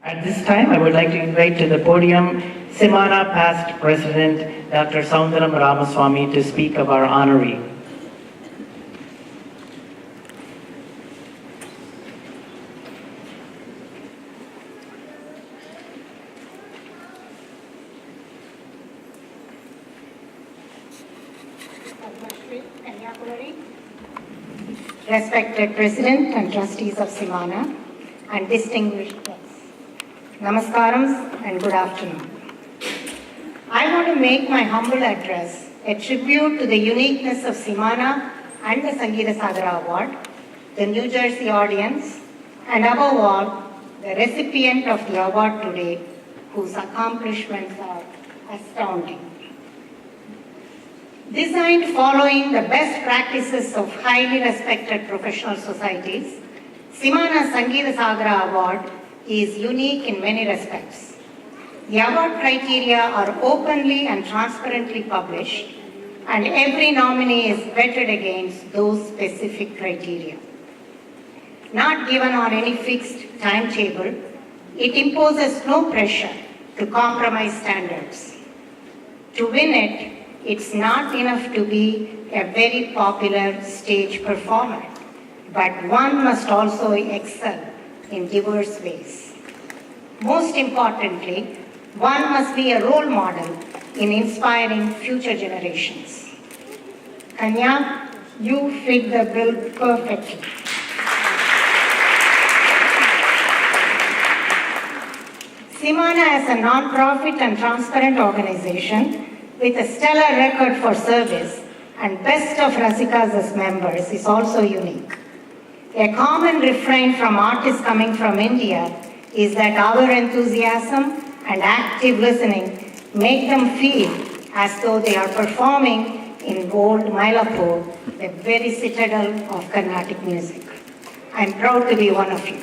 At this time, I would like to invite to the podium CMANA past President Dr. Soundaram Ramaswami to speak of our honoree. Padmashri, Kanyakumari, respected President and Trustees of CMANA, and distinguished guests. Namaskarams and good afternoon. I want to make my humble address a tribute to the uniqueness of CMANA and the Sangeethasagara Award, the New Jersey audience, and above all, the recipient of the award today, whose accomplishments are astounding. Designed following the best practices of highly respected professional societies, CMANA Sangeethasagara Award is unique in many respects. The award criteria are openly and transparently published, and every nominee is vetted against those specific criteria. Not given on any fixed timetable, it imposes no pressure to compromise standards. To win it, it's not enough to be a very popular stage performer, but one must also excel in diverse ways. Most importantly, one must be a role model in inspiring future generations. Kanya, you fit the bill perfectly. CMANA is a non-profit and transparent organization with a stellar record for service and best of Rasikas as members is also unique. A common refrain from artists coming from India is that our enthusiasm and active listening make them feel as though they are performing in old Mylapore, the very citadel of Carnatic music. I'm proud to be one of you.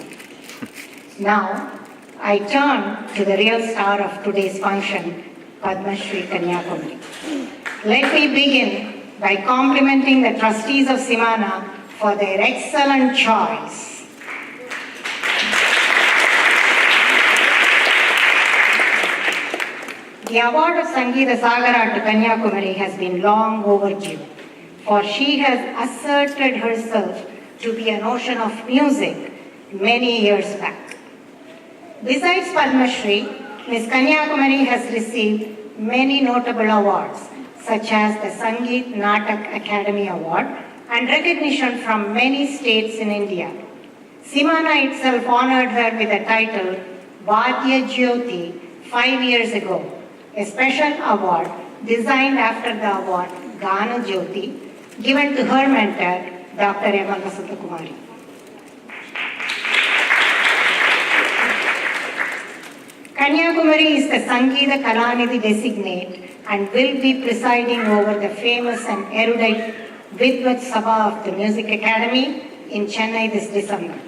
Now, I turn to the real star of today's function, Padmashri Kanyakumari. Let me begin by complimenting the trustees of CMANA for their excellent choice. The award of Sangeethasagara to Kanyakumari has been long overdue, for she has asserted herself to be an ocean of music many years back. Besides Padmashri, Ms. Kanyakumari has received many notable awards, such as the Sangeet Natak Academy Award and recognition from many states in India. CMANA itself honored her with the title Vadya Jyoti 5 years ago, a special award designed after the award Gana Jyoti given to her mentor, Dr. Eppanapally. Kanyakumari is the Sangeeta Kalanidhi designate and will be presiding over the famous and erudite Vidvat Sabha of the Music Academy in Chennai this December.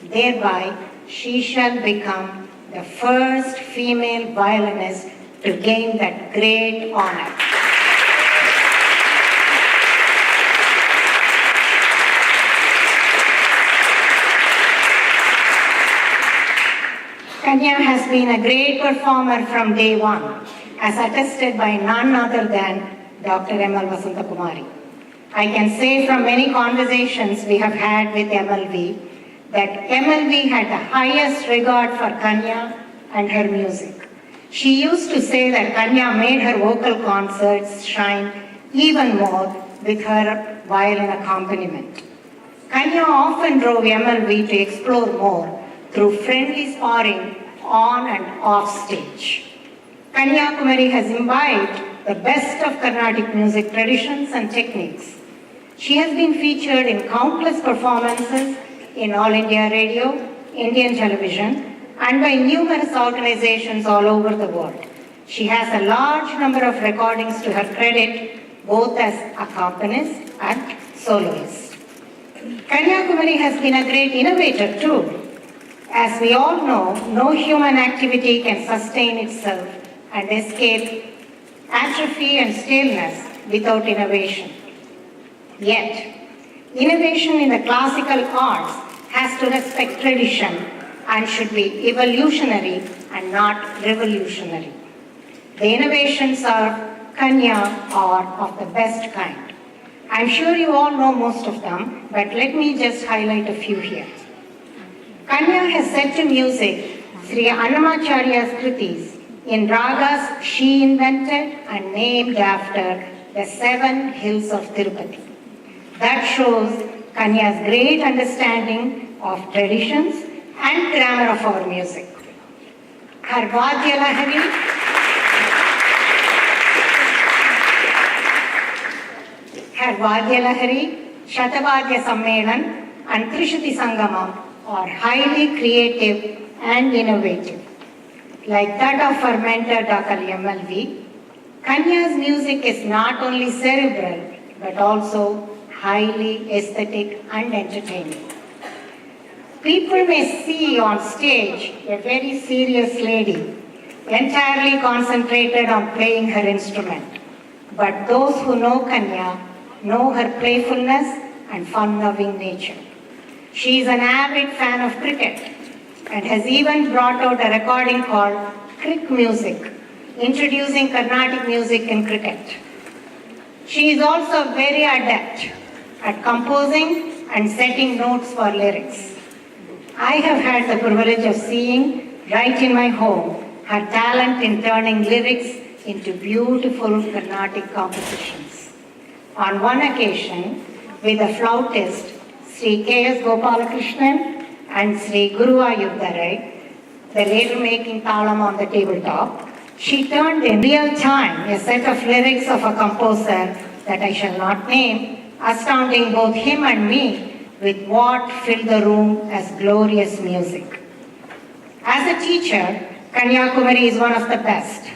Thereby, she shall become the first female violinist to gain that great honor. Kanya has been a great performer from day one, as attested by none other than Dr. M.L. Vasantakumari. I can say from many conversations we have had with MLV that MLV had the highest regard for Kanya and her music. She used to say that Kanya made her vocal concerts shine even more with her violin accompaniment. Kanya often drove MLV to explore more through friendly sparring on and off stage. Kanyakumari has imbibed the best of Carnatic music traditions and techniques. She has been featured in countless performances in All India Radio, Indian television, and by numerous organizations all over the world. She has a large number of recordings to her credit, both as accompanist and soloist. Kanyakumari has been a great innovator too. As we all know, no human activity can sustain itself and escape atrophy and staleness without innovation. Yet, innovation in the classical arts has to respect tradition and should be evolutionary and not revolutionary. The innovations of Kanya are of the best kind. I'm sure you all know most of them, but let me just highlight a few here. Kanya has set to music Sri Annamacharya's Kritis in ragas she invented and named after the 7 hills of Tirupati. That shows Kanya's great understanding of traditions and grammar of our music. Her Vadya Lahari, Shatabadya Sammelan and Trishruti Sangamam are highly creative and innovative. Like that of her mentor Dr. MLV, Kanya's music is not only cerebral but also highly aesthetic and entertaining. People may see on stage a very serious lady, entirely concentrated on playing her instrument. But those who know Kanya know her playfulness and fun-loving nature. She is an avid fan of cricket and has even brought out a recording called Crick Music, introducing Carnatic music in cricket. She is also very adept at composing and setting notes for lyrics. I have had the privilege of seeing right in my home her talent in turning lyrics into beautiful Carnatic compositions. On one occasion, with a flautist, Sri K.S. Gopalakrishnan and Sri Guru Ayudarai, the later making talam on the tabletop, she turned in real time a set of lyrics of a composer that I shall not name, astounding both him and me with what filled the room as glorious music. As a teacher, Kanyakumari is one of the best.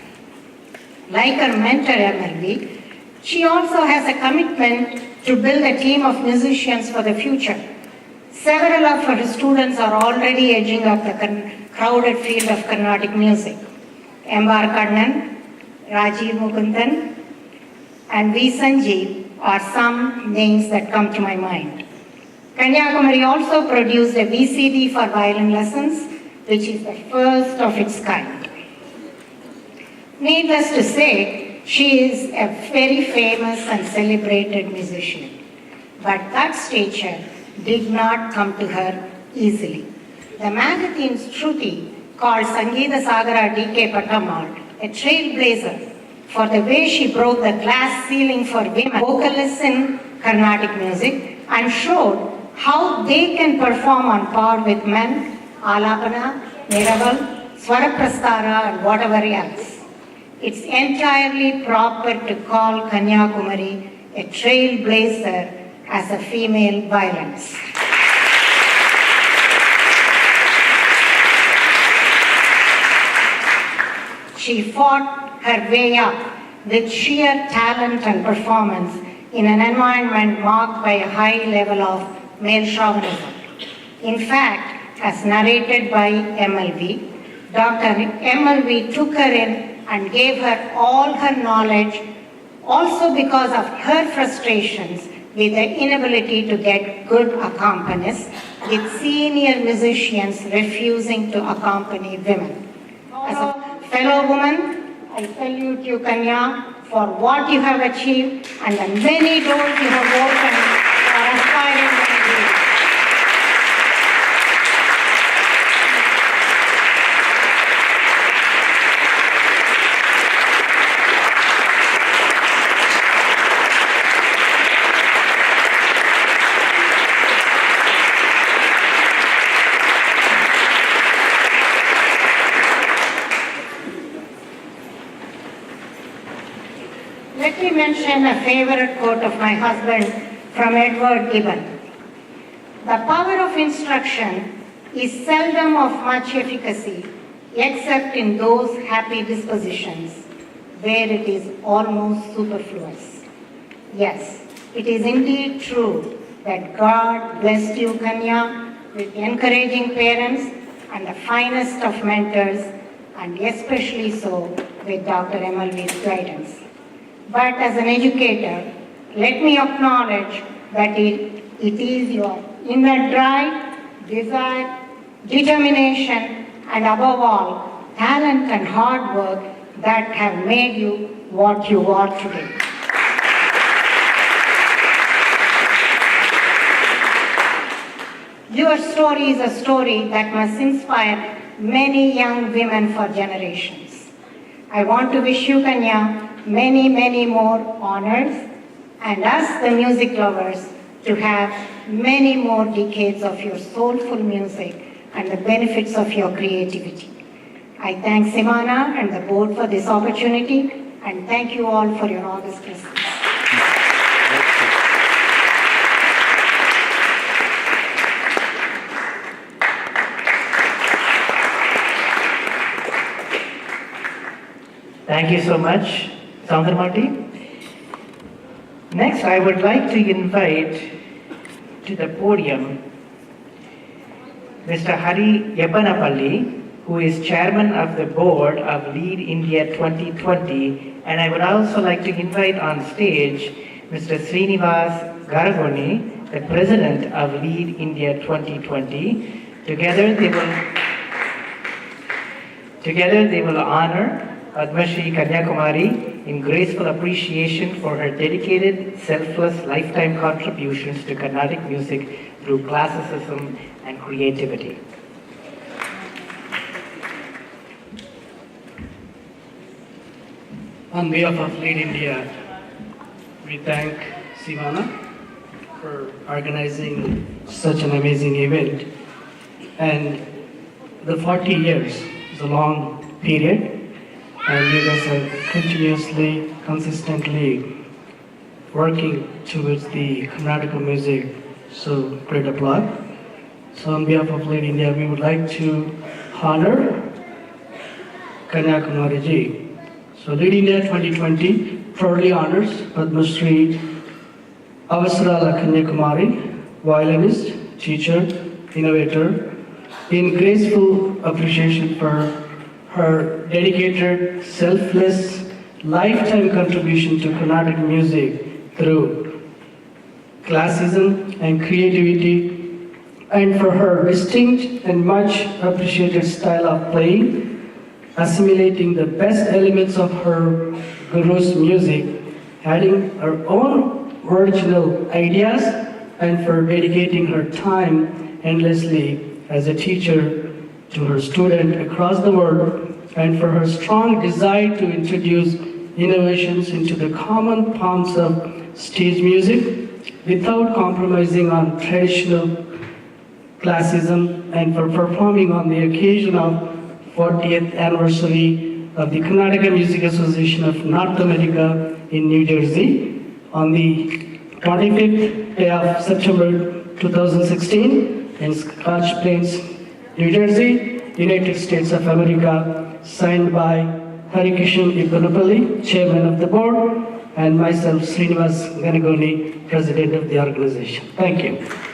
Like her mentor MLV, she also has a commitment to build a team of musicians for the future. Several of her students are already edging up the crowded field of Carnatic music. M.R. Kannan, Rajiv Mukundan, and V. Sanjeev are some names that come to my mind. Kanyakumari also produced a VCD for violin lessons, which is the first of its kind. Needless to say, she is a very famous and celebrated musician. But that stature did not come to her easily. The magazine's Shruti called Sangeethasagara D.K. Pattamal a trailblazer for the way she broke the glass ceiling for women vocalists in Carnatic music and showed how they can perform on par with men, alapana, miraval, swaraprastara and whatever else. It's entirely proper to call Kanyakumari a trailblazer as a female violinist. She fought her way up with sheer talent and performance in an environment marked by a high level of male chauvinism. In fact, as narrated by MLV, Dr. MLV took her in and gave her all her knowledge, also because of her frustrations with the inability to get good accompanists, with senior musicians refusing to accompany women. As a fellow woman, I salute you, Kanya, for what you have achieved and the many doors you have opened for aspiring women. Let me mention a favorite quote of my husband from Edward Gibbon. The power of instruction is seldom of much efficacy except in those happy dispositions where it is almost superfluous. Yes, it is indeed true that God blessed you, Kanya, with encouraging parents and the finest of mentors, and especially so with Dr. MLV's guidance. But as an educator, let me acknowledge that it is your inner drive, desire, determination, and above all, talent and hard work that have made you what you are today. Your story is a story that must inspire many young women for generations. I want to wish you, Kanya, many, many more honors, and us, the music lovers, to have many more decades of your soulful music and the benefits of your creativity. I thank CMANA and the board for this opportunity, and thank you all for your august presence. Thank you so much, Soundaram. Next, I would like to invite to the podium Mr. Hari Eppanapally, who is chairman of the board of Lead India 2020, and I would also like to invite on stage Mr. Srinivas Garagoni, the president of Lead India 2020. Together they will honor Padmashri Kanyakumari in graceful appreciation for her dedicated, selfless lifetime contributions to Carnatic music through classicism and creativity. On behalf of Lead India, we thank CMANA for organizing such an amazing event. And the 40 years is a long period, and you guys are continuously, consistently working towards the Karnataka music, so great applause. So on behalf of Lead India, we would like to honor Kanyakumari ji. So Lead India 2020 proudly honors Padmashri Avasarala Kanyakumari, violinist, teacher, innovator, in graceful appreciation for her dedicated, selfless, lifetime contribution to Carnatic music through classicism and creativity, and for her distinct and much appreciated style of playing, assimilating the best elements of her guru's music, adding her own original ideas, and for dedicating her time endlessly as a teacher to her student across the world, and for her strong desire to introduce innovations into the common forms of stage music without compromising on traditional classicism, and for performing on the occasion of 40th anniversary of the Karnataka Music Association of North America in New Jersey on the 25th day of September 2016 in Scotch Plains, New Jersey, United States of America, signed by Eppanapally, chairman of the board, and myself, Srinivas Garagoni, president of the organization. Thank you.